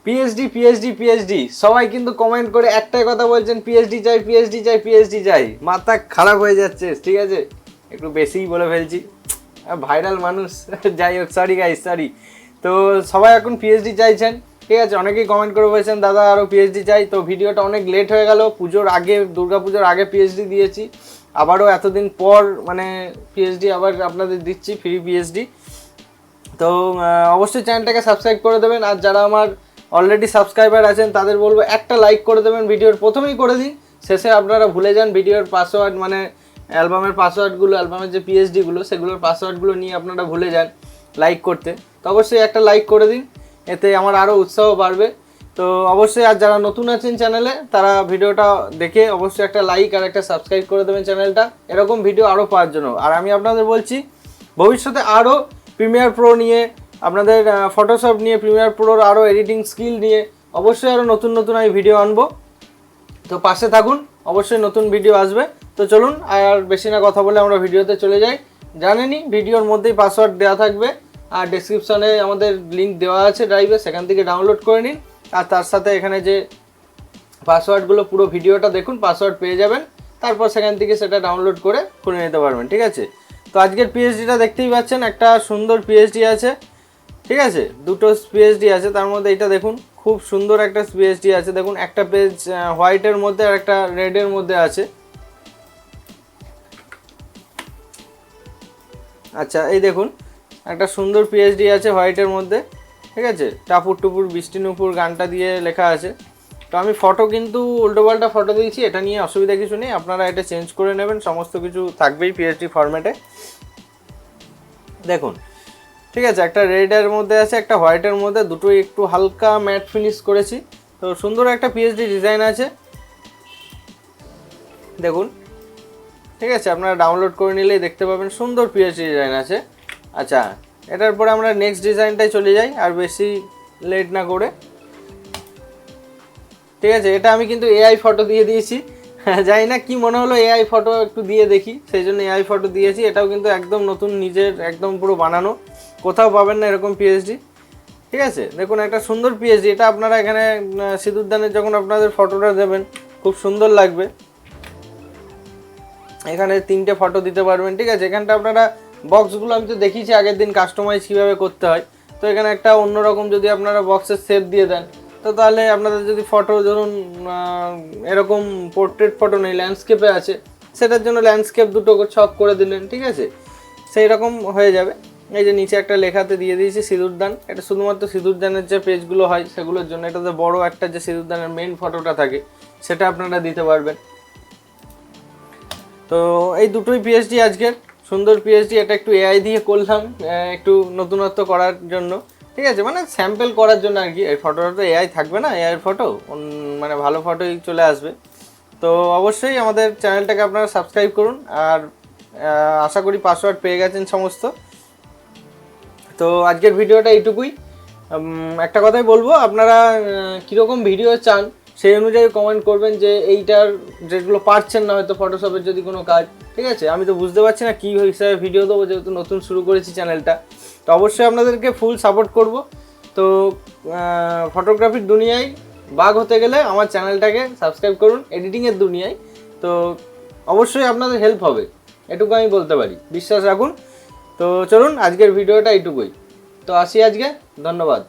PhD PhD PhD সবাই কিন্তু comment করে একটাই কথা বলছেন, পিএইচডি চাই পিএইচডি চাই পিএইচডি চাই। মাথা খারাপ হয়ে যাচ্ছে, ঠিক আছে, একটু বেশিই বলে ফেলছি, ভাইরাল মানুষ। যাই হোক, সরি গাইস, সরি। তো সবাই এখন পিএইচডি চাইছেন, ঠিক আছে, অনেকেই কমেন্ট করে বলছেন দাদা আরও পিএইচডি চাই। তো ভিডিওটা অনেক লেট হয়ে গেল, পুজোর আগে, দুর্গাপুজোর আগে পিএইচডি দিয়েছি, আবারও এতদিন পর মানে পিএইচডি আবার আপনাদের দিচ্ছি, ফ্রি পিএইচডি। তো অবশ্যই চ্যানেলটাকে সাবস্ক্রাইব করে দেবেন। আর যারা আমার অলরেডি সাবস্ক্রাইবার আছেন তাদের বলবো একটা লাইক করে দেবেন, ভিডিওর প্রথমেই করে দিন, শেষে আপনারা ভুলে যান ভিডিওর পাসওয়ার্ড, মানে অ্যালবামের পাসওয়ার্ডগুলো, অ্যালবামের যে পিএইচডিগুলো সেগুলোর পাসওয়ার্ডগুলো নিয়ে আপনারা ভুলে যান লাইক করতে। তো অবশ্যই একটা লাইক করে দিন, এতে আমার আরও উৎসাহ বাড়বে। তো অবশ্যই আর যারা নতুন আছেন চ্যানেলে তারা ভিডিওটা দেখে অবশ্যই একটা লাইক আর একটা সাবস্ক্রাইব করে দেবেন চ্যানেলটা, এরকম ভিডিও আরও পাওয়ার জন্য। আর আমি আপনাদের বলছি ভবিষ্যতে আরও প্রিমিয়ার প্রো নিয়ে, আপনাদের ফটোশপ নিয়ে, প্রিমিয়ার প্রোর আরও এডিটিং স্কিল নিয়ে অবশ্যই আরও নতুন নতুন আমি ভিডিও আনবো। তো পাশে থাকুন, অবশ্যই নতুন ভিডিও আসবে। তো চলুন আর বেশি না কথা বলে আমরা ভিডিওতে চলে যাই। জানেনই ভিডিওর মধ্যেই পাসওয়ার্ড দেওয়া থাকবে, আর ডেসক্রিপশনে আমাদের লিঙ্ক দেওয়া আছে ড্রাইভে, সেখান থেকে ডাউনলোড করে নিন। আর তার সাথে এখানে যে পাসওয়ার্ডগুলো, পুরো ভিডিওটা দেখুন, পাসওয়ার্ড পেয়ে যাবেন, তারপর সেখান থেকে সেটা ডাউনলোড করে খুলে নিতে পারবেন, ঠিক আছে। তো আজকের পিএইচডিটা দেখতেই পাচ্ছেন, একটা সুন্দর পিএইচডি আছে, ঠিক আছে, দুটো পিএইচডি আছে, তার মধ্যে এটা দেখুন খুব সুন্দর একটা পিএইচডি আছে। দেখুন একটা পেজ হোয়াইটের মধ্যে আর একটা রেডের মধ্যে আছে। আচ্ছা, এই দেখুন একটা সুন্দর পিএইচডি আছে হোয়াইটের মধ্যে, ঠিক আছে, টাপুর টুপুর বৃষ্টি নুপুর গানটা দিয়ে লেখা আছে। তো আমি ফটো কিন্তু উল্টোপাল্টা ফটো দিয়েছি, এটা নিয়ে অসুবিধা কিছু নেই, আপনারা এটা চেঞ্জ করে নেবেন, সমস্ত কিছু থাকবেই পিএইচডি ফরম্যাটে। দেখুন, ঠিক আছে, একটা রেডের মধ্যে আছে, একটা হোয়াইটের মধ্যে, দুটোই একটু হালকা ম্যাট ফিনিশ করেছি। তো সুন্দর একটা পিএইচডি ডিজাইন আছে, দেখুন, ঠিক আছে, আপনারা ডাউনলোড করে নিলেই দেখতে পাবেন সুন্দর পিএইচডি ডিজাইন আছে। আচ্ছা, এটার পরে আমরা নেক্সট ডিজাইনটাই চলে যাই আর বেশি লেট না করে, ঠিক আছে। এটা আমি কিন্তু এআই ফটো দিয়ে দিয়েছি, জানি না কি মনে হলো এআই ফটো একটু দিয়ে দেখি, সেই জন্য এআই ফটো দিয়েছি। এটাও কিন্তু একদম নতুন, নিজের একদম পুরো বানানো, কোথাও পাবেন না এরকম পিএইচডি, ঠিক আছে। দেখুন একটা সুন্দর পিএইচডি, এটা আপনারা এখানে সিঁদুরদানের যখন আপনাদের ফটোটা দেবেন খুব সুন্দর লাগবে, এখানে 3টে ফটো দিতে পারবেন, ঠিক আছে। এখানটা আপনারা বক্সগুলো আমি তো দেখিয়েছি আগের দিন কাস্টমাইজ কীভাবে করতে হয়। তো এখানে একটা অন্যরকম যদি আপনারা বক্সের শেপ দিয়ে দেন, তো তাহলে আপনাদের যদি ফটো ধরুন এরকম পোর্ট্রেট ফটো নেই, ল্যান্ডস্কেপে আছে, সেটার জন্য ল্যান্ডস্কেপ দুটো ছক করে দিলেন, ঠিক আছে, সেই রকম হয়ে যাবে। এই যে নিচে একটা লেখাতে দিয়ে দিয়েছি সিঁদুরদান, এটা শুধুমাত্র সিঁদুরদানের যে পেজগুলো হয় সেগুলোর জন্য, এটাতে বড় একটা যে সিঁদুরদানের মেইন ফটোটা থাকে সেটা আপনারা দিতে পারবেন। তো এই দুটোই পিএইচডি আজকের সুন্দর পিএইচডি, এটা একটু এআই দিয়ে করলাম একটু নতুনত্ব করার জন্য, ঠিক আছে, মানে স্যাম্পল করার জন্য আর কি। এই ফটোটা তো এআই থাকবে না, এআইয়ের ফটো মানে ভালো ফটোই চলে আসবে। তো অবশ্যই আমাদের চ্যানেলটাকে আপনারা সাবস্ক্রাইব করুন, আর আশা করি পাসওয়ার্ড পেয়ে গেছেন সমস্ত। তো আজকের ভিডিওটা এইটুকুই। একটা কথাই বলবো, আপনারা কীরকম ভিডিও চান সেই অনুযায়ী কমেন্ট করবেন, যে এইটার যেগুলো পারছেন না হয়তো ফটোশপের যদি কোনো কাজ, ঠিক আছে, আমি তো বুঝতে পারছি না কী হিসাবে ভিডিও দেবো, যেহেতু নতুন শুরু করেছি চ্যানেলটা। তো অবশ্যই আপনাদেরকে ফুল সাপোর্ট করব। তো ফটোগ্রাফির দুনিয়ায় বাঘ হতে গেলে আমার চ্যানেলটাকে সাবস্ক্রাইব করুন, এডিটিংয়ের দুনিয়ায়। তো অবশ্যই আপনাদের হেল্প হবে, এটুকু আমি বলতে পারি, বিশ্বাস রাখুন। তো চলুন আজকের ভিডিওটা এইটুকুই। তো আসি আজকে, ধন্যবাদ।